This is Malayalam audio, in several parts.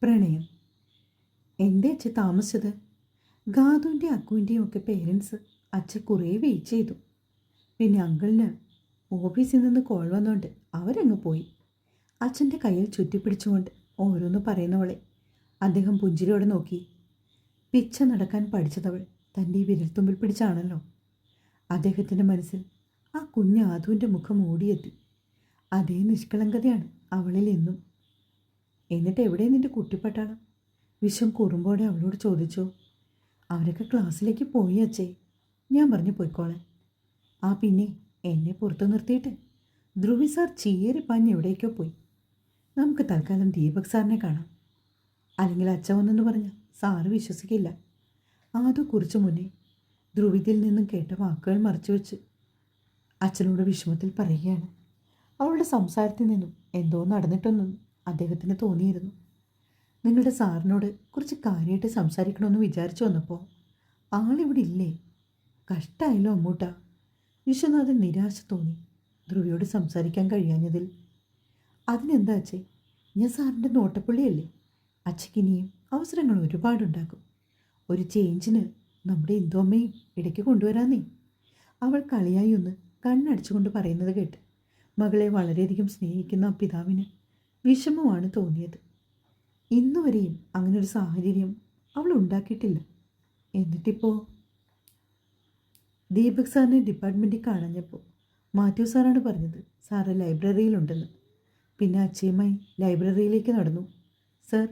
പ്രണയം. എന്തേ അച്ഛ താമസിച്ചത്? ഗാതുവിൻ്റെയും അക്കുവിൻ്റെയും ഒക്കെ പേരൻസ് അച്ഛൻ കുറേ വെയിറ്റ് ചെയ്തു. പിന്നെ അങ്കിളിന് ഓഫീസിൽ നിന്ന് കോൾ വന്നുകൊണ്ട് അവരങ്ങ് പോയി. അച്ഛൻ്റെ കയ്യിൽ ചുറ്റിപ്പിടിച്ചുകൊണ്ട് ഓരോന്ന് പറയുന്നവളെ അദ്ദേഹം പുഞ്ചിരിയോടെ നോക്കി. പിച്ച നടക്കാൻ പഠിച്ചതവൾ തൻ്റെ ഈ വിരൽത്തുമ്പിൽ പിടിച്ചാണല്ലോ. അദ്ദേഹത്തിൻ്റെ മനസ്സിൽ ആ കുഞ്ഞ് ആദുവിൻ്റെ മുഖം ഓടിയെത്തി. അതേ നിഷ്കളങ്കതയാണ് അവളിൽ എന്നും. എന്നിട്ട് എവിടെ നിൻ്റെ കുട്ടിപ്പട്ടാളം? വിശ്വം കുറുമ്പോടെ അവളോട് ചോദിച്ചു. അവരൊക്കെ ക്ലാസ്സിലേക്ക് പോയി അച്ഛേ. ഞാൻ പറഞ്ഞു പോയിക്കോളാൻ. ആ പിന്നെ എന്നെ പുറത്തു നിർത്തിയിട്ട് ധ്രുവി സാർ ചീയറിപ്പാഞ്ഞ് എവിടേക്കോ പോയി. നമുക്ക് തൽക്കാലം ദീപക് സാറിനെ കാണാം. അല്ലെങ്കിൽ അച്ഛൻ വന്നെന്ന് പറഞ്ഞാൽ സാറ് വിശ്വസിക്കില്ല. ആദു കുറിച്ചു മുന്നേ ധ്രുവിതിൽ നിന്നും കേട്ട വാക്കുകൾ മറച്ചുവെച്ച് അച്ഛനോട് വിഷമത്തിൽ പറയുകയാണ്. അവളുടെ സംസാരത്തിൽ നിന്നും എന്തോ നടന്നിട്ടൊന്നും അദ്ദേഹത്തിന് തോന്നിയിരുന്നു. നിങ്ങളുടെ സാറിനോട് കുറച്ച് കാര്യമായിട്ട് സംസാരിക്കണമെന്ന് വിചാരിച്ചു വന്നപ്പോൾ ആളിവിടെ ഇല്ലേ? കഷ്ടമായല്ലോ അമ്മൂട്ടാ. വിശ്വനാഥൻ നിരാശ തോന്നി ധ്രുവിയോട് സംസാരിക്കാൻ കഴിയാഞ്ഞതിൽ. അതിനെന്താ അച്ഛേ, ഞാൻ സാറിൻ്റെ നോട്ടപ്പുള്ളിയല്ലേ. അച്ഛക്കിനിയും അവസരങ്ങൾ ഒരുപാടുണ്ടാകും. ഒരു ചേഞ്ചിന് നമ്മുടെ ഇന്ദുമ്മയും ഇടയ്ക്ക് കൊണ്ടുവരാന്നേ. അവൾ കളിയായി ഒന്ന് കണ്ണടച്ചുകൊണ്ട് പറയുന്നത് കേട്ട് മകളെ വളരെയധികം സ്നേഹിക്കുന്ന പിതാവിന് വിഷമമാണ് തോന്നിയത്. ഇന്നുവരെയും അങ്ങനൊരു സാഹചര്യം അവൾ ഉണ്ടാക്കിയിട്ടില്ല. എന്നിട്ടിപ്പോൾ ദീപക് സാറിനെ ഡിപ്പാർട്ട്മെൻറ്റിൽ കാണഞ്ഞപ്പോൾ മാത്യു സാറാണ് പറഞ്ഞത് സാറ് ലൈബ്രറിയിലുണ്ടെന്ന്. പിന്നെ അച്ഛയുമായി ലൈബ്രറിയിലേക്ക് നടന്നു. സർ,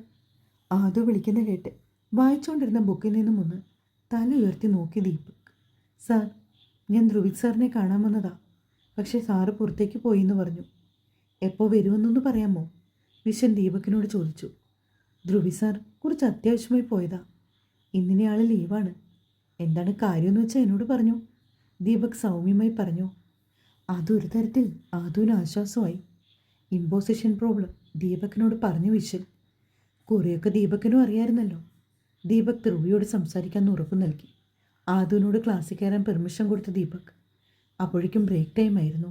ആദു വിളിക്കുന്ന കേട്ട് വായിച്ചുകൊണ്ടിരുന്ന ബുക്കിൽ നിന്നും ഒന്ന് തല ഉയർത്തി നോക്കി ദീപക്. സാർ, ഞാൻ ധ്രുവിക് സാറിനെ കാണാൻ വന്നതാ. പക്ഷേ സാറ് പുറത്തേക്ക് പോയി എന്ന് പറഞ്ഞു. എപ്പോൾ വരുമെന്നൊന്ന് പറയാമോ? വിശ്വൻ ദീപകിനോട് ചോദിച്ചു. ധ്രുവി സാർ കുറച്ച് അത്യാവശ്യമായി പോയതാ. ഇന്നിനെ ആൾ ലീവാണ്. എന്താണ് കാര്യമെന്ന് വെച്ചാൽ എന്നോട് പറഞ്ഞു. ദീപക് സൗമ്യമായി പറഞ്ഞു. അതൊരു തരത്തിൽ ആദുവിന് ആശ്വാസമായി. ഇമ്പോസിഷൻ പ്രോബ്ലം ദീപകിനോട് പറഞ്ഞു വിശ്വൻ. കുറേയൊക്കെ ദീപകിനും അറിയാമായിരുന്നല്ലോ. ദീപക് ധ്രുവിയോട് സംസാരിക്കാൻ ഉറപ്പ് നൽകി. ആദുവിനോട് ക്ലാസ്സിൽ കയറാൻ പെർമിഷൻ കൊടുത്ത ദീപക്. അപ്പോഴേക്കും ബ്രേക്ക് ടൈം ആയിരുന്നു.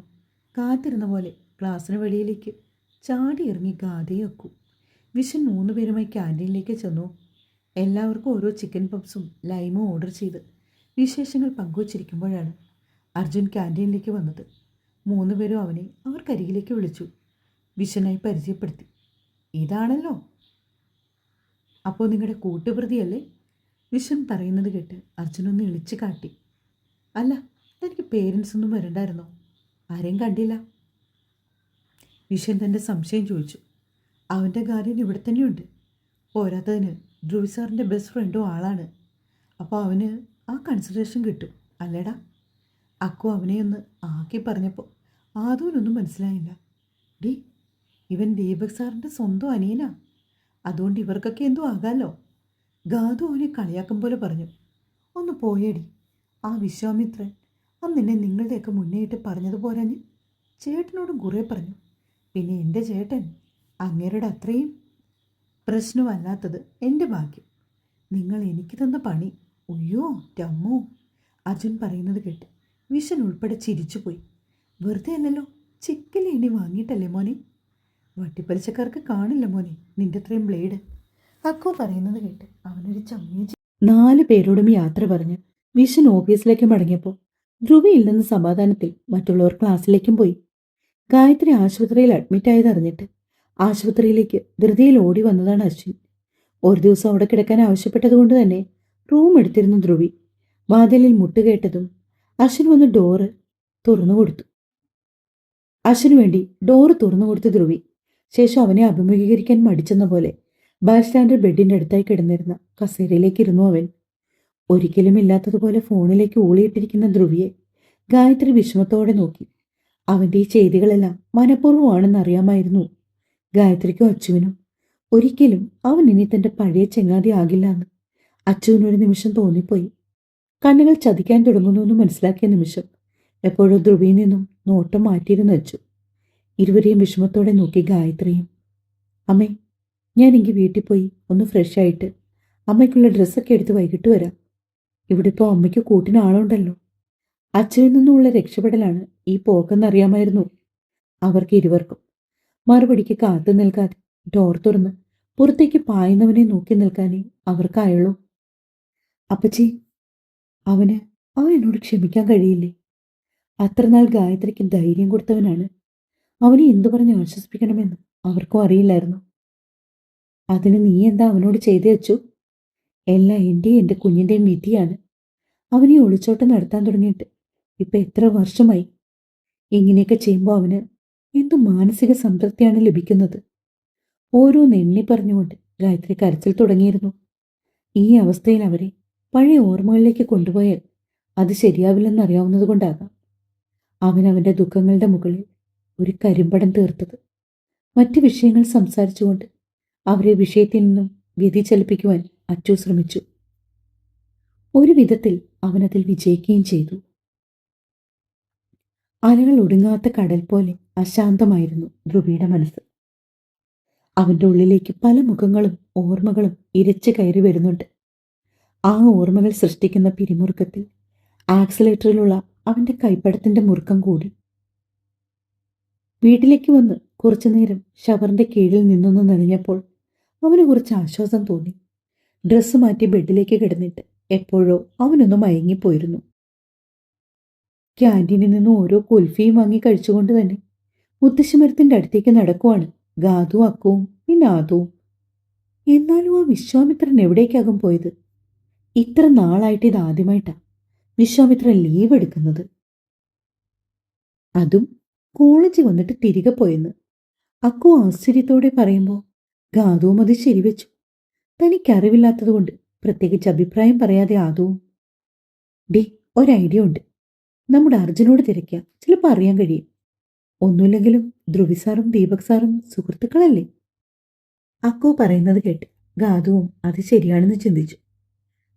കാത്തിരുന്ന പോലെ ക്ലാസ്സിന് വെളിയിലേക്ക് ചാടി ഇറങ്ങി ഗാഥയൊക്കു. വിശ്വൻ 3 പേരുമായി ക്യാൻറ്റീനിലേക്ക് ചെന്നു. എല്ലാവർക്കും ഓരോ ചിക്കൻ പപ്സും ലൈമും ഓർഡർ ചെയ്ത് വിശേഷങ്ങൾ പങ്കുവച്ചിരിക്കുമ്പോഴാണ് അർജുൻ ക്യാൻറ്റീനിലേക്ക് വന്നത്. 3 പേരും അവനെ അവർക്കരികിലേക്ക് വിളിച്ചു. വിശ്വനായി പരിചയപ്പെടുത്തി. ഇതാണല്ലോ അപ്പോൾ നിങ്ങളുടെ കൂട്ടുപ്രതിയല്ലേ? വിശ്വൻ പറയുന്നത് കേട്ട് അർജുനൊന്ന് ഇളിച്ചു കാട്ടി. അല്ല, എനിക്ക് പേരൻസ് ഒന്നും വരണ്ടായിരുന്നോ? ആരെയും കണ്ടില്ല. വിശ്വൻ തൻ്റെ സംശയം ചോദിച്ചു. അവൻ്റെ കാര്യം ഇവിടെ തന്നെയുണ്ട്. പോരാത്തതിന് ധ്രുവി സാറിൻ്റെ ബെസ്റ്റ് ഫ്രണ്ടും ആളാണ്. അപ്പോൾ അവന് ആ കൺസിഡറേഷൻ കിട്ടും അല്ലേടാ? അക്കു അവനെ ഒന്ന് ആക്കി പറഞ്ഞപ്പോൾ ആദൂനൊന്നും മനസ്സിലായില്ല. ഡി, ഇവൻ ദീപക് സാറിൻ്റെ സ്വന്തം അനിയനാ. അതുകൊണ്ട് ഇവർക്കൊക്കെ എന്തോ ആകാമല്ലോ. ഗാതു അവനെ കളിയാക്കും പോലെ പറഞ്ഞു. ഒന്ന് പോയേടി. ആ വിശ്വാമിത്രൻ അന്നെന്നെ നിങ്ങളുടെയൊക്കെ മുന്നേയിട്ട് പറഞ്ഞതുപോരാഞ്ഞ് ചേട്ടനോടും കുറേ പറഞ്ഞു. പിന്നെ എൻ്റെ ചേട്ടൻ അങ്ങേരുടെ അത്രയും പ്രശ്നമല്ലാത്തത് എൻ്റെ ഭാഗ്യം. നിങ്ങൾ എനിക്ക് തന്ന പണി. ഉയ്യോ ടമ്മോ. അർജുൻ പറയുന്നത് കേട്ട് വിഷൻ ഉൾപ്പെടെ ചിരിച്ചുപോയി. വെറുതെ അല്ലല്ലോ, ചിക്കലി എണ്ണി വാങ്ങിയിട്ടല്ലേ മോനെ? വട്ടിപ്പലിശക്കാർക്ക് കാണില്ല മോനെ നിൻ്റെ അത്രയും ബ്ലേഡ്. അക്കോ പറയുന്നത് കേട്ട് അവനൊരു ചമ്മിയ 4 പേരോടും യാത്ര പറഞ്ഞ് വിഷൻ ഓഫീസിലേക്ക് മടങ്ങിയപ്പോൾ ധ്രുവി ഇല്ലെന്ന സമാധാനത്തിൽ മറ്റുള്ളവർ ക്ലാസ്സിലേക്കും പോയി. ഗായത്രി ആശുപത്രിയിൽ അഡ്മിറ്റായതറിഞ്ഞിട്ട് ആശുപത്രിയിലേക്ക് ധൃതിയിൽ ഓടി വന്നതാണ് അശ്വിൻ. ഒരു ദിവസം അവിടെ കിടക്കാൻ ആവശ്യപ്പെട്ടതുകൊണ്ട് തന്നെ റൂം എടുത്തിരുന്നു ധ്രുവി. വാതിലിൽ മുട്ടുകേട്ടതും അശ്വിൻ വന്ന് ഡോറ് തുറന്നു കൊടുത്തു. അശ്വിന് വേണ്ടി ഡോറ് തുറന്നു കൊടുത്തു ധ്രുവി. ശേഷം അവനെ അഭിമുഖീകരിക്കാൻ മടിച്ചെന്ന പോലെ ബസ് സ്റ്റാൻഡ് ബെഡിൻ്റെ അടുത്തായി കിടന്നിരുന്ന കസേരയിലേക്ക് ഇരുന്നു അവൻ. ഒരിക്കലും ഇല്ലാത്തതുപോലെ ഫോണിലേക്ക് ഊളിയിട്ടിരിക്കുന്ന ധ്രുവിയെ ഗായത്രി വിഷമത്തോടെ നോക്കി. അവൻ്റെ ഈ ചെയ്തികളെല്ലാം മനഃപൂർവ്വമാണെന്നറിയാമായിരുന്നു ഗായത്രിക്കും അച്ചുവിനും. ഒരിക്കലും അവൻ ഇനി തൻ്റെ പഴയ ചങ്ങാതി ആകില്ല എന്ന് അച്ചുവിനൊരു നിമിഷം തോന്നിപ്പോയി. കണ്ണുകൾ ചതിക്കാൻ തുടങ്ങുന്നുവെന്ന് മനസ്സിലാക്കിയ നിമിഷം എപ്പോഴോ ധ്രുവിയിൽ നിന്നും നോട്ടം മാറ്റിയിരുന്നു അച്ചു. ഇരുവരെയും വിഷമത്തോടെ നോക്കി ഗായത്രിയും. അമ്മേ, ഞാനെങ്കിൽ വീട്ടിൽ പോയി ഒന്ന് ഫ്രഷായിട്ട് അമ്മയ്ക്കുള്ള ഡ്രസ്സൊക്കെ എടുത്ത് വൈകിട്ട് വരാം. ഇവിടെ ഇപ്പോൾ അമ്മയ്ക്ക് കൂട്ടിന് ആളുണ്ടല്ലോ. അച്ഛനിൽ നിന്നുമുള്ള രക്ഷപ്പെടലാണ് ഈ പോക്കെന്നറിയാമായിരുന്നു അവർക്ക് ഇരുവർക്കും. മറുപടിക്ക് കാത്തു നിൽക്കാതെ ഡോർ തുറന്ന് പുറത്തേക്ക് പായുന്നവനെ നോക്കി നിൽക്കാനേ അവർക്കായുള്ളൂ. അപ്പച്ചി, അവന് അവൻ എന്നോട് ക്ഷമിക്കാൻ കഴിയില്ലേ? അത്രനാൾ ഗായത്രിക്ക് ധൈര്യം കൊടുത്തവനാണ്. അവനെ എന്തു പറഞ്ഞ് ആശ്വസിപ്പിക്കണമെന്ന് അവർക്കും അറിയില്ലായിരുന്നു. അതിന് നീ എന്താ അവനോട് ചെയ്തു വെച്ചു? എല്ലാം എൻ്റെ കുഞ്ഞിൻ്റെയും വിധിയാണ്. അവനെ ഒളിച്ചോട്ടം നടത്താൻ തുടങ്ങിയിട്ട് ഇപ്പൊ എത്ര വർഷമായി? ഇങ്ങനെയൊക്കെ ചെയ്യുമ്പോൾ അവന് എന്തു മാനസിക സംതൃപ്തിയാണ് ലഭിക്കുന്നത്? ഓരോന്ന് എണ്ണി പറഞ്ഞുകൊണ്ട് ഗായത്രി കരച്ചിൽ തുടങ്ങിയിരുന്നു. ഈ അവസ്ഥയിൽ അവരെ പഴയ ഓർമ്മകളിലേക്ക് കൊണ്ടുപോയാൽ അത് ശരിയാവില്ലെന്നറിയാവുന്നത് കൊണ്ടാകാം അവൻ അവൻ്റെ ദുഃഖങ്ങളുടെ മുകളിൽ ഒരു കരിമ്പടം തീർത്തത്. മറ്റു വിഷയങ്ങൾ സംസാരിച്ചുകൊണ്ട് അവരെ വിഷയത്തിൽ നിന്നും വ്യതിചലിപ്പിക്കുവാൻ അച്ചു ശ്രമിച്ചു. ഒരു വിധത്തിൽ അവനതിൽ വിജയിക്കുകയും ചെയ്തു. അലകൾ ഒടുങ്ങാത്ത കടൽ പോലെ അശാന്തമായിരുന്നു ധ്രുവിയുടെ മനസ്സ്. അവൻ്റെ ഉള്ളിലേക്ക് പല മുഖങ്ങളും ഓർമ്മകളും ഇരച്ചു കയറി വരുന്നുണ്ട്. ആ ഓർമ്മകൾ സൃഷ്ടിക്കുന്ന പിരിമുറുക്കത്തിൽ ആക്സിലേറ്ററിലുള്ള അവൻ്റെ കൈപ്പടത്തിൻ്റെ മുറുക്കം കൂടി. വീട്ടിലേക്ക് വന്ന് കുറച്ചുനേരം ഷവറിൻ്റെ കീഴിൽ നിന്നൊന്ന് നനഞ്ഞപ്പോൾ അവന് കുറച്ച് ആശ്വാസം തോന്നി. ഡ്രസ്സ് മാറ്റി ബെഡിലേക്ക് കിടന്നിട്ട് എപ്പോഴോ അവനൊന്ന് മയങ്ങിപ്പോയിരുന്നു. ക്യാൻറ്റീനിൽ നിന്നും ഓരോ കുൽഫിയും വാങ്ങി കഴിച്ചുകൊണ്ട് തന്നെ മുത്തശ്ശിമരത്തിൻ്റെ അടുത്തേക്ക് നടക്കുവാണ് ഗാതു, അക്കുവും പിന്നെ ആദവും. എന്നാലും ആ വിശ്വാമിത്രൻ എവിടേക്കാകും പോയത്? ഇത്ര നാളായിട്ട് ഇതാദ്യമായിട്ടാണ് വിശ്വാമിത്രൻ ലീവ് എടുക്കുന്നത്. അതും കോളേജിൽ വന്നിട്ട് തിരികെ പോയെന്ന് അക്കു ആശ്ചര്യത്തോടെ പറയുമ്പോൾ ഗാതുവും അത് ശരിവെച്ചു. തനിക്കറിവില്ലാത്തതുകൊണ്ട് പ്രത്യേകിച്ച് അഭിപ്രായം പറയാതെ ആദവും, ഡേ, ഒരൈഡിയ ഉണ്ട്. നമ്മുടെ അർജുനോട് തിരക്കിയാൽ ചിലപ്പോൾ അറിയാൻ കഴിയും. ഒന്നുമില്ലെങ്കിലും ധ്രുവി സാറും ദീപക് സാറും സുഹൃത്തുക്കളല്ലേ? അക്കു പറയുന്നത് കേട്ട് ഗാതുവും അത് ശരിയാണെന്ന് ചിന്തിച്ചു.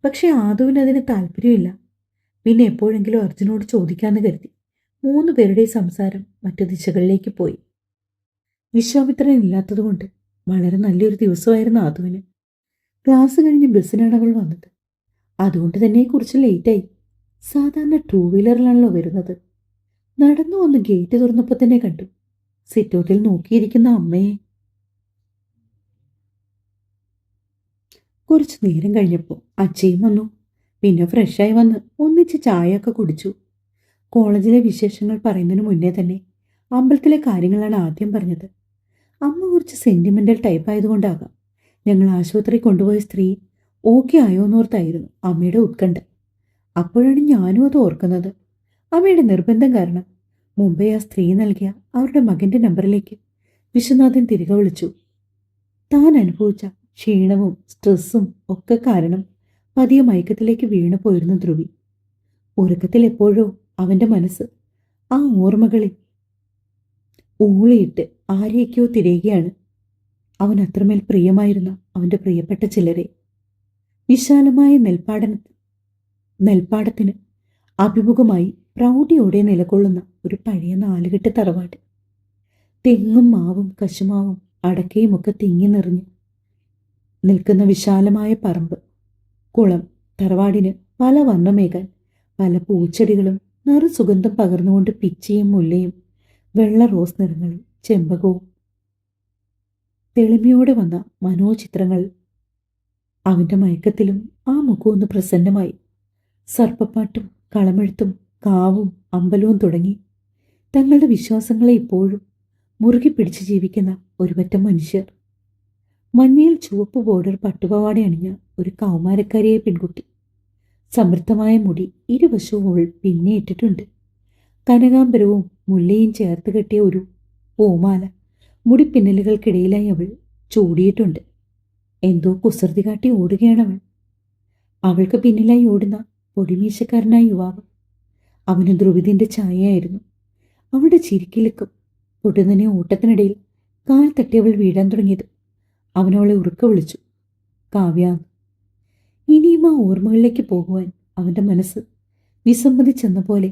പക്ഷെ ആദുവിന് അതിന് താല്പര്യമില്ല. പിന്നെ എപ്പോഴെങ്കിലും അർജുനോട് ചോദിക്കാമെന്ന് കരുതി 3 പേരുടെ സംസാരം മറ്റു ദിശകളിലേക്ക് പോയി. വിശ്വാമിത്രൻ ഇല്ലാത്തതുകൊണ്ട് വളരെ നല്ലൊരു ദിവസമായിരുന്നു ആദുവിന്. ക്ലാസ് കഴിഞ്ഞ് ബസ്സിനാണ് അവൾ വന്നത്. അതുകൊണ്ട് തന്നെ കുറച്ച് ലേറ്റായി. സാധാരണ 2 വീലറിലാണല്ലോ വരുന്നത്. നടന്നു വന്ന് ഗേറ്റ് തുറന്നപ്പോൾ തന്നെ കണ്ടു സിറ്റൗട്ടിൽ നോക്കിയിരിക്കുന്ന അമ്മയെ. കുറച്ചു നേരം കഴിഞ്ഞപ്പോൾ അച്ഛയും വന്നു. പിന്നെ ഫ്രഷായി വന്ന് ഒന്നിച്ച് ചായയൊക്കെ കുടിച്ചു. കോളേജിലെ വിശേഷങ്ങൾ പറയുന്നതിന് മുന്നേ തന്നെ അമ്പലത്തിലെ കാര്യങ്ങളാണ് ആദ്യം പറഞ്ഞത്. അമ്മ കുറച്ച് സെൻറ്റിമെൻ്റൽ ടൈപ്പ് ആയതുകൊണ്ടാകാം ഞങ്ങൾ ആശുപത്രി കൊണ്ടുപോയ സ്ത്രീ ഓക്കെ ആയോന്നോർത്തായിരുന്നു അമ്മയുടെ ഉത്കണ്ഠ. അപ്പോഴാണ് ഞാനും അത് ഓർക്കുന്നത്. അമ്മയുടെ നിർബന്ധം കാരണം മുമ്പേ ആ സ്ത്രീ നൽകിയ അവരുടെ മകൻ്റെ നമ്പറിലേക്ക് വിശ്വനാഥൻ തിരികെ വിളിച്ചു. താൻ അനുഭവിച്ച ക്ഷീണവും സ്ട്രെസ്സും ഒക്കെ കാരണം പതിയെ മയക്കത്തിലേക്ക് വീണു പോയിരുന്നു ധ്രുവി. ഉറക്കത്തിൽ എപ്പോഴോ അവൻ്റെ മനസ്സ് ആ ഓർമ്മകളിൽ ഊളിയിട്ട് ആരെയൊക്കെയോ തിരയുകയാണ്. അവൻ അത്രമേൽ പ്രിയമായിരുന്ന അവൻ്റെ പ്രിയപ്പെട്ട ചിലരെ. വിശാലമായ നെൽപ്പാടത്തിന് അഭിമുഖമായി പ്രൗഢിയോടെ നിലകൊള്ളുന്ന ഒരു പഴയ 4 തറവാട്. തെങ്ങും മാവും കശുമാവും അടക്കയും ഒക്കെ തിങ്ങി നിറഞ്ഞ് നിൽക്കുന്ന വിശാലമായ പറമ്പ്. കുളം. തറവാടിന് പല വർണ്ണമേകാൻ പല പൂച്ചെടികളും സുഗന്ധം പകർന്നുകൊണ്ട് പിച്ചിയും മുല്ലയും വെള്ള റോസ് നിറങ്ങളും ചെമ്പകവും തെളിമയോടെ വന്ന മനോചിത്രങ്ങൾ. അവൻ്റെ മയക്കത്തിലും ആ മുഖമൊന്ന് പ്രസന്നമായി. സർപ്പപ്പാട്ടും കളമെഴുത്തും കാവും അമ്പലവും തുടങ്ങി തങ്ങളുടെ വിശ്വാസങ്ങളെ ഇപ്പോഴും മുറുകി പിടിച്ച് ജീവിക്കുന്ന ഒരുപറ്റം മനുഷ്യർ. മഞ്ഞയിൽ ചുവപ്പ് ബോർഡർ പട്ടുപാവാട അണിഞ്ഞ ഒരു കൗമാരക്കാരിയായ പെൺകുട്ടി. സമൃദ്ധമായ മുടി ഇരുവശവും അവൾ പിന്നെ ഇട്ടിട്ടുണ്ട്. കനകാംബരവും മുല്ലയും ചേർത്ത് കെട്ടിയ ഒരു പൂമാല മുടിപ്പിന്നലുകൾക്കിടയിലായി അവൾ ചൂടിയിട്ടുണ്ട്. എന്തോ കുസൃതി കാട്ടി ഓടുകയാണവൾ. അവൾക്ക് പിന്നിലായി ഓടുന്ന പൊടിമീശക്കാരനായ യുവാവ് അവന് ധ്രുവിതിൻ്റെ ഛായയായിരുന്നു. അവളുടെ ചിരിക്കിലുക്കും പൊടുന്നനെ ഓട്ടത്തിനിടയിൽ കാൽ തട്ടിയവൾ വീഴാൻ തുടങ്ങിയത് അവനവളെ ഉറക്കെ വിളിച്ചു, കാവ്യ. ഇനിയും ആ ഓർമ്മകളിലേക്ക് പോകുവാൻ അവൻ്റെ മനസ്സ് വിസമ്മതിച്ചെന്ന പോലെ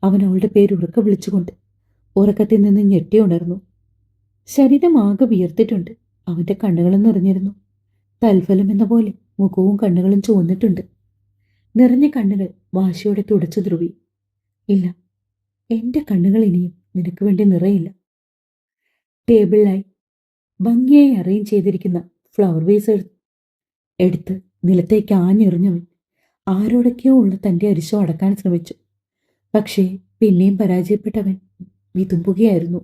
അവൻ അവളുടെ പേര് ഉറക്കെ വിളിച്ചുകൊണ്ട് ഉറക്കത്തിൽ നിന്ന് ഞെട്ടി ഉണർന്നു. ശരീരമാകെ വിയർത്തിട്ടുണ്ട്. അവൻ്റെ കണ്ണുകളും നിറഞ്ഞിരുന്നു. തൽഫലം എന്ന പോലെ മുഖവും കണ്ണുകളും ചുവന്നിട്ടുണ്ട്. നിറഞ്ഞ കണ്ണുകൾ വാശിയോടെ തുടച്ചു ധ്രുവി. ഇല്ല, എൻ്റെ കണ്ണുകൾ ഇനിയും നിനക്ക് വേണ്ടി നിറയില്ല. ടേബിളിലായി ഭംഗിയായി അറേഞ്ച് ചെയ്തിരിക്കുന്ന ഫ്ലവർ വേസ് എടുത്ത് നിലത്തേക്ക് ആഞ്ഞെറിഞ്ഞവൻ ആരോടൊക്കെയോ ഉള്ള തൻ്റെ അരിശം അടക്കാൻ ശ്രമിച്ചു. പക്ഷേ പിന്നെയും പരാജയപ്പെട്ടവൻ വിതുമ്പുകയായിരുന്നു.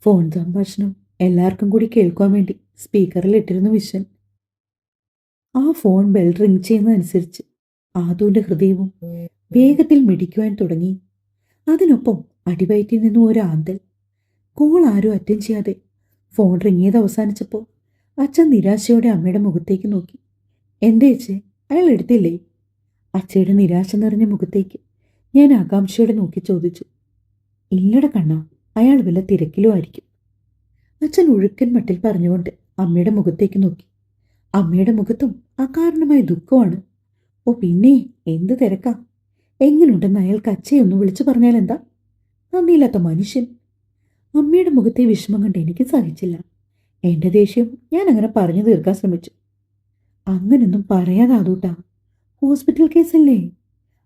ഫോൺ സംഭാഷണം എല്ലാവർക്കും കൂടി കേൾക്കാൻ വേണ്ടി സ്പീക്കറിൽ ഇട്ടിരുന്നു വിശ്വൻ. ആ ഫോൺ ബെൽ റിങ് ചെയ്യുന്നതനുസരിച്ച് ആദുവിൻ്റെ ഹൃദയവും വേഗത്തിൽ മിടിക്കുവാൻ തുടങ്ങി. അതിനൊപ്പം അടിവയറ്റിൽ നിന്നും ഒരു ആന്തൽ. കോൾ ആരും അറ്റൻഡ് ചെയ്യാതെ ഫോൺ റിങ് ചെയ്ത് അവസാനിച്ചപ്പോൾ അച്ഛൻ നിരാശയോടെ അമ്മയുടെ മുഖത്തേക്ക് നോക്കി. എന്തേച്ചേ, അയാൾ എടുത്തില്ലേ? അച്ഛയുടെ നിരാശ നിറഞ്ഞ മുഖത്തേക്ക് ഞാൻ ആകാംക്ഷയോടെ നോക്കി ചോദിച്ചു. ഇല്ലട കണ്ണാ, അയാൾ വല്ല തിരക്കിലും ആയിരിക്കും. അച്ഛൻ ഉഴുക്കൻ മട്ടിൽ പറഞ്ഞുകൊണ്ട് അമ്മയുടെ മുഖത്തേക്ക് നോക്കി. അമ്മയുടെ മുഖത്തും അകാരണമായ ദുഃഖമാണ്. ഓ പിന്നെ എന്ത് തിരക്കാ? എങ്ങനെയുണ്ടെന്ന് അയാൾക്ക് അച്ഛയൊന്ന് വിളിച്ചു പറഞ്ഞാൽ എന്താ? നന്ദിയില്ലാത്ത മനുഷ്യൻ. അമ്മയുടെ മുഖത്തെ വിഷമം കണ്ട് എനിക്ക് സഹിച്ചില്ല. എൻ്റെ ദേഷ്യം ഞാൻ അങ്ങനെ പറഞ്ഞു തീർക്കാൻ ശ്രമിച്ചു. അങ്ങനൊന്നും പറയാതാതൂട്ടാ, ഹോസ്പിറ്റൽ കേസല്ലേ.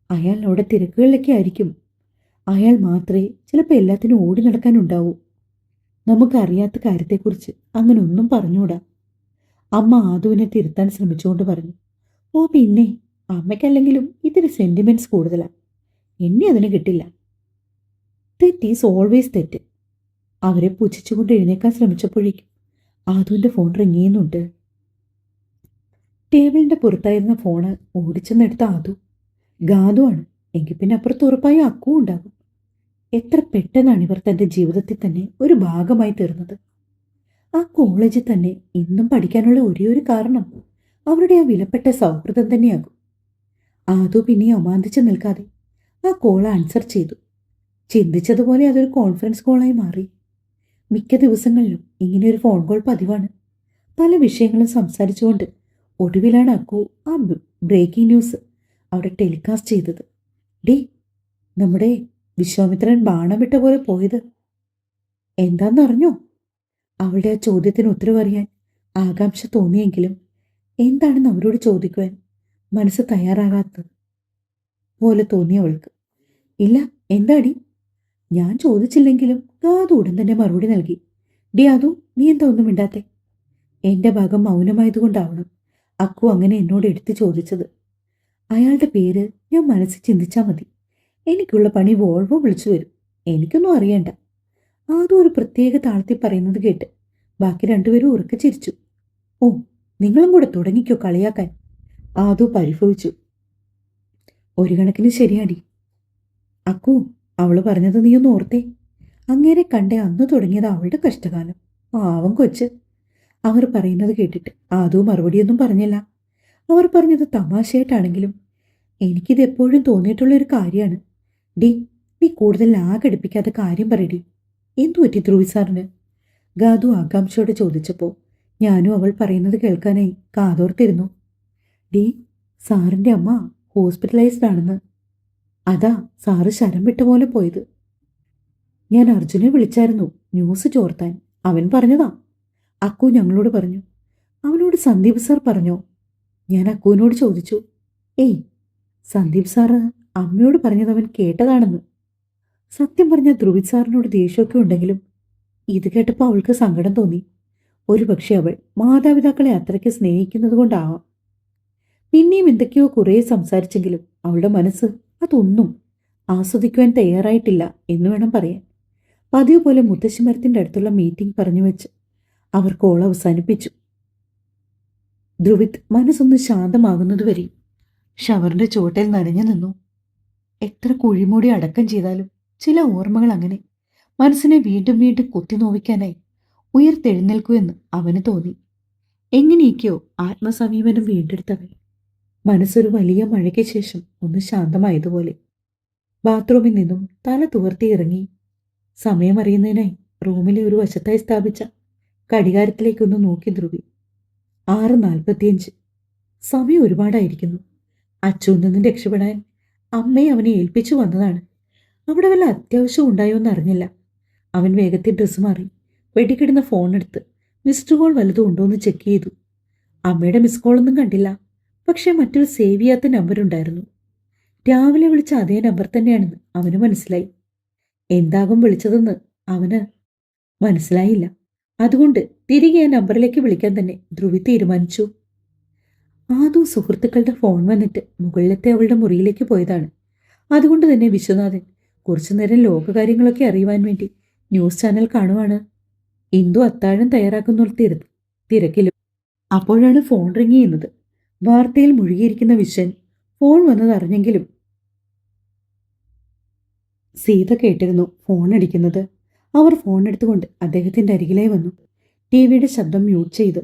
അയാൾ അവിടെ തിരക്കുകളിലൊക്കെ ആയിരിക്കും. അയാൾ മാത്രമേ ചിലപ്പോൾ എല്ലാത്തിനും ഓടി നടക്കാനുണ്ടാവൂ. നമുക്കറിയാത്ത കാര്യത്തെക്കുറിച്ച് അങ്ങനെ ഒന്നും പറഞ്ഞുകൂടാ. അമ്മ ആദുവിനെ തിരുത്താൻ ശ്രമിച്ചുകൊണ്ട് പറഞ്ഞു. ഓ പിന്നെ അമ്മയ്ക്കല്ലെങ്കിലും ഇത്തിരി സെൻറ്റിമെൻറ്റ്സ് കൂടുതലാണ്. എന്നെ അതിന് കിട്ടില്ല. തെറ്റ് ഈസ് ഓൾവേസ് തെറ്റ്. അവരെ പുച്ഛിച്ചുകൊണ്ട് എഴുന്നേക്കാൻ ശ്രമിച്ചപ്പോഴേക്കും ആദുവിൻ്റെ ഫോൺ റിങ് ചെയ്യുന്നുണ്ട്. ടേബിളിൻ്റെ പുറത്തായിരുന്ന ഫോണ് ഓടിച്ചെന്നെടുത്ത ആദു. ഗാദു ആണ്. എങ്കിൽ പിന്നെ അപ്പുറത്ത് ഉറപ്പായി അക്കു ഉണ്ടാകും. എത്ര പെട്ടെന്നാണ് ഇവർ തൻ്റെ ജീവിതത്തിൽ തന്നെ ഒരു ഭാഗമായി തീർന്നത്. ആ കോളേജിൽ തന്നെ ഇന്നും പഠിക്കാനുള്ള ഒരേയൊരു കാരണം അവരുടെ ആ വിലപ്പെട്ട സൗഹൃദം തന്നെയാകും. ആദു പിന്നെ അമാന്തിച്ച് നിൽക്കാതെ ആ കോൾ ആൻസർ ചെയ്തു. ചിന്തിച്ചതുപോലെ അതൊരു കോൺഫറൻസ് കോളായി മാറി. മിക്ക ദിവസങ്ങളിലും ഇങ്ങനെയൊരു ഫോൺ കോൾ പതിവാണ്. പല വിഷയങ്ങളും സംസാരിച്ചുകൊണ്ട് ഒടുവിലാണ് അക്കു ആ ബ്രേക്കിംഗ് ന്യൂസ് അവിടെ ടെലികാസ്റ്റ് ചെയ്തത്. ഡേ, നമ്മുടെ വിശ്വാമിത്രൻ ബാണം വിട്ട പോലെ പോയത് എന്താണെന്നറിഞ്ഞോ? അവളുടെ ആ ചോദ്യത്തിന് ഉത്തരവറിയാൻ ആകാംക്ഷ തോന്നിയെങ്കിലും എന്താണെന്ന് അവരോട് ചോദിക്കുവാൻ മനസ്സ് തയ്യാറാകാത്തത് പോലെ തോന്നി അവൾക്ക്. ഇല്ല, എന്താടി? ഞാൻ ചോദിച്ചില്ലെങ്കിലും ഗാദു ഉടൻ തന്നെ മറുപടി നൽകി. ഡി അതു, നീ എന്താ ഒന്നും മിണ്ടാത്തെ? എൻ്റെ ഭാഗം മൗനമായതുകൊണ്ടാവണം അക്കു അങ്ങനെ എന്നോട് എടുത്തു ചോദിച്ചത്. അയാളുടെ പേര് ഞാൻ മനസ്സിൽ ചിന്തിച്ചാൽ മതി. എനിക്കുള്ള പണി വോൾവോ വിളിച്ചു വരും. എനിക്കൊന്നും അറിയണ്ട. ആദു ഒരു പ്രത്യേക താളത്തിൽ പറയുന്നത് കേട്ട് ബാക്കി രണ്ടുപേരും ഉറക്കെ ചിരിച്ചു. ഓ, നിങ്ങളും കൂടെ തുടങ്ങിക്കോ കളിയാക്കാൻ, ആദു പരിഭവിച്ചു. ഒരു കണക്കിന് ശരിയാടി അക്കു, അവള് പറഞ്ഞത് നീയൊന്ന് ഓർത്തേ. അങ്ങേരെ കണ്ടേ അന്ന് തുടങ്ങിയത് അവളുടെ കഷ്ടകാലം. പാവം കൊച്ച്. അവർ പറയുന്നത് കേട്ടിട്ട് ആദു മറുപടിയൊന്നും പറഞ്ഞില്ല. അവർ പറഞ്ഞത് തമാശയായിട്ടാണെങ്കിലും എനിക്കിത് എപ്പോഴും തോന്നിയിട്ടുള്ളൊരു കാര്യമാണ്. ഡി, നീ കൂടുതൽ ലാഗടിപ്പിക്കാത്ത കാര്യം പറയടി. എന്തു പറ്റി ധ്രുവി സാറിന്? ഗാദു ആകാംക്ഷയോടെ ചോദിച്ചപ്പോൾ ഞാനും അവൾ പറയുന്നത് കേൾക്കാനായി കാതോർത്തിരുന്നു. ഡി, സാറിൻ്റെ അമ്മ ഹോസ്പിറ്റലൈസ്ഡ് ആണെന്ന്. അതാ സാറ് ശരം വിട്ട പോലെ പോയത്. ഞാൻ അർജുനെ വിളിച്ചായിരുന്നു ന്യൂസ് ചോർത്താൻ. അവൻ പറഞ്ഞതാ. അക്കു ഞങ്ങളോട് പറഞ്ഞു. അവനോട് സന്ദീപ് സാർ പറഞ്ഞോ? ഞാൻ അക്കുവിനോട് ചോദിച്ചു. ഏയ്, സന്ദീപ് സാറ് അമ്മയോട് പറഞ്ഞത് അവൻ കേട്ടതാണെന്ന്. സത്യം പറഞ്ഞ ധ്രുവിത് സാറിനോട് ദേഷ്യമൊക്കെ ഉണ്ടെങ്കിലും ഇത് കേട്ടപ്പോൾ അവൾക്ക് സങ്കടം തോന്നി. ഒരുപക്ഷെ അവൾ മാതാപിതാക്കളെ അത്രയ്ക്ക് സ്നേഹിക്കുന്നത് കൊണ്ടാവാം. പിന്നെയും എന്തൊക്കെയോ കുറേ സംസാരിച്ചെങ്കിലും അവളുടെ മനസ്സ് അതൊന്നും ആസ്വദിക്കുവാൻ തയ്യാറായിട്ടില്ല എന്ന് വേണം പറയാൻ. പതിവ് പോലെ മുത്തശ്ശിമരത്തിൻ്റെ അടുത്തുള്ള മീറ്റിംഗ് പറഞ്ഞു വെച്ച് അവർ കോൾ അവസാനിപ്പിച്ചു. ധ്രുവിത് മനസ്സൊന്ന് ശാന്തമാകുന്നതുവരെ ഷവറിന്റെ ചുവട്ടിൽ നനഞ്ഞു നിന്നു. എത്ര കുഴിമൂടി അടക്കം ചെയ്താലും ചില ഓർമ്മകൾ അങ്ങനെ മനസ്സിനെ വീണ്ടും വീണ്ടും കുത്തിനോവിക്കാനായി ഉയർത്തെഴുന്നേൽക്കുമെന്ന് അവന് തോന്നി. എങ്ങനെയൊക്കെയോ ആത്മസമീപനം വീണ്ടെടുത്തവൻ മനസ്സൊരു വലിയ മഴയ്ക്ക് ശേഷം ഒന്ന് ശാന്തമായതുപോലെ ബാത്റൂമിൽ നിന്നും തല തുവർത്തി ഇറങ്ങി. സമയമറിയുന്നതിനായി റൂമിലെ ഒരു വശത്തായി സ്ഥാപിച്ച കടികാരത്തിലേക്കൊന്ന് നോക്കി ധ്രുവി. 6:45. സമയം ഒരുപാടായിരിക്കുന്നു. അച്ചുവിൽ നിന്നും രക്ഷപ്പെടാൻ അമ്മയെ അവനെ ഏൽപ്പിച്ചു വന്നതാണ്. അവിടെ വല്ല അത്യാവശ്യം ഉണ്ടായോ എന്നറിഞ്ഞില്ല. അവൻ വേഗത്തിൽ ഡ്രസ്സ് മാറി വെടിക്കിടുന്ന ഫോണെടുത്ത് മിസ്ഡ് കോൾ വല്ലതും ഉണ്ടോ എന്ന് ചെക്ക് ചെയ്തു. അമ്മയുടെ മിസ് കോളൊന്നും കണ്ടില്ല. പക്ഷേ മറ്റൊരു സേവ് ചെയ്യാത്ത നമ്പറുണ്ടായിരുന്നു. രാവിലെ വിളിച്ച അതേ നമ്പർ തന്നെയാണെന്ന് അവന് മനസ്സിലായി. എന്താകും വിളിച്ചതെന്ന് അവന് മനസ്സിലായില്ല. അതുകൊണ്ട് തിരികെ ആ നമ്പറിലേക്ക് വിളിക്കാൻ തന്നെ ധ്രുവി തീരുമാനിച്ചു. ആദു സുഹൃത്തുക്കളുടെ ഫോൺ വന്നിട്ട് മുകളിലത്തെ അവളുടെ മുറിയിലേക്ക് പോയതാണ്. അതുകൊണ്ട് തന്നെ വിശ്വനാഥൻ കുറച്ചുനേരം ലോകകാര്യങ്ങളൊക്കെ അറിയുവാൻ വേണ്ടി ന്യൂസ് ചാനൽ കാണുവാണ്. ഇന്ദു അത്താഴം തയ്യാറാക്കുന്ന തിരക്കിലും. അപ്പോഴാണ് ഫോൺ റിങ് ചെയ്യുന്നത്. വാർത്തയിൽ മുഴുകിയിരിക്കുന്ന വിശ്വൻ ഫോൺ വന്നത് അറിഞ്ഞെങ്കിലും സീത കേട്ടിരുന്നു ഫോൺ അടിക്കുന്നത്. അവർ ഫോൺ എടുത്തുകൊണ്ട് അദ്ദേഹത്തിന്റെ അരികിലേ വന്നു. ടിവിയുടെ ശബ്ദം മ്യൂട്ട് ചെയ്ത്